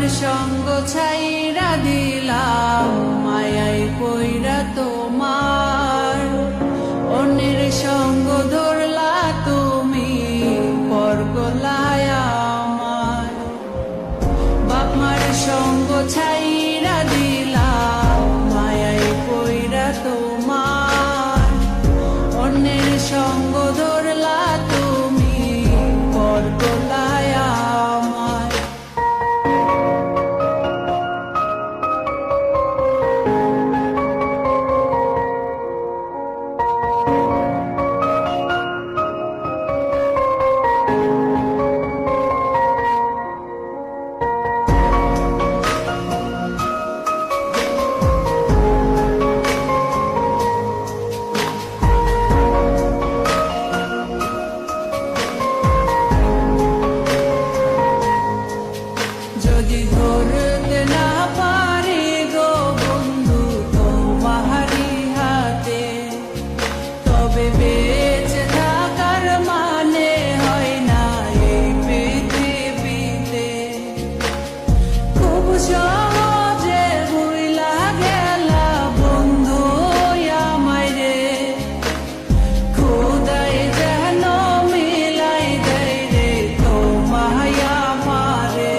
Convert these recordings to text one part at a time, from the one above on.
সঙ্গ ছাইরা দিলাম মায়াই পইরা তোমার, অন্যের সঙ্গ ধরলা তুমি পর গলায় আমার। বাপ মার সঙ্গ ছাইরা দিলাম মায়াই পইরা তোমার, অন্যের সঙ্গ ধরলা তুমি পর গলায় আমার। যদি ধরতে না পারি গো বন্ধু তোমারি হাতে, তবে বেঁচে থাকার মানে হয় না এই পৃথিবীতে। খুব সহজে ভুইলা গেলা বন্ধু আমায় রে, খোদাই যেন মিলাই দেয় রে তোমায় আমারে।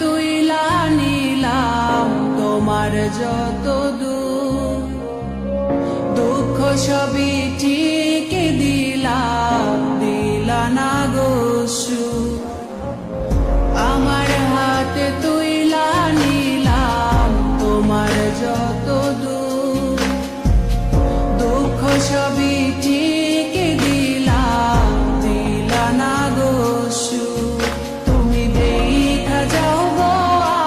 তুইলা নিলাম তোমার যত দুঃখ সবই ঠিক দিলাম, দিলা না গো সুখ। আমার হাতে তুইলা নিলাম তোমার যত দুঃখ সবই ঠিক দিলাম, দিলা না গো সুখ। তুমি দেখা যাও গো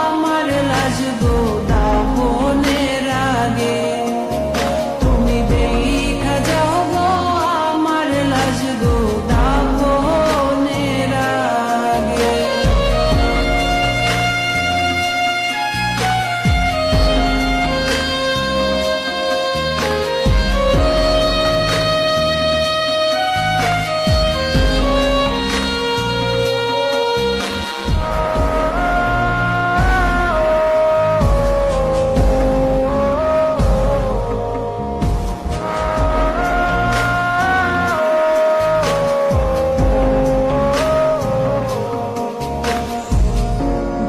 আমার লাজ গো দাফনের আগে, তুমি দেখা যাও গো আমার লাজ গো দাফনের আগে।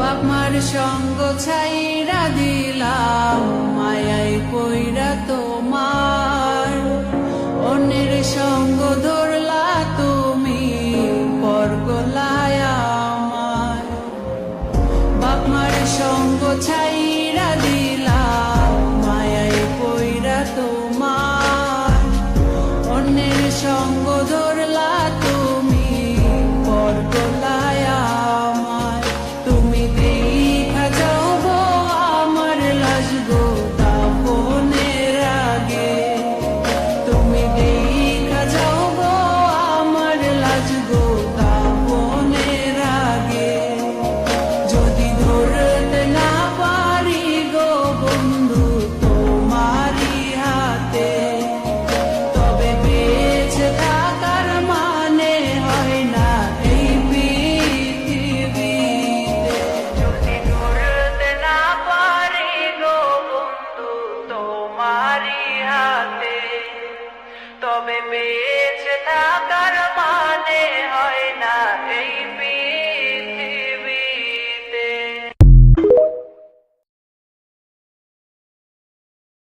বাপমার সঙ্গ ছাইরা দিলাম মায়াই পইরা তোমার, অন্যের সঙ্গ ধরলা তুমি পর গলায় আমার। বাপমার সঙ্গ ছাইরা দিলাম মায়াই পইরা তোমার, অন্যের সঙ্গ ধরলা তুমি পর গলায় আমার। তুমি দেখা যাও গো আমার লাজ গো দাফনের আগে, তুমি দেখা যাও গো আমার লাজ গো দাফনের আগে। যদি ধরতে না পারি গো বন্ধু তোমারি হাতে, তবে বেঁচে থাকার মানে হয় না এই পৃথিবীতে। যদি ধরতে না পারি গো বন্ধু তোমারি হাতে, তবে বেঁচে থাকার মানে হয় না এই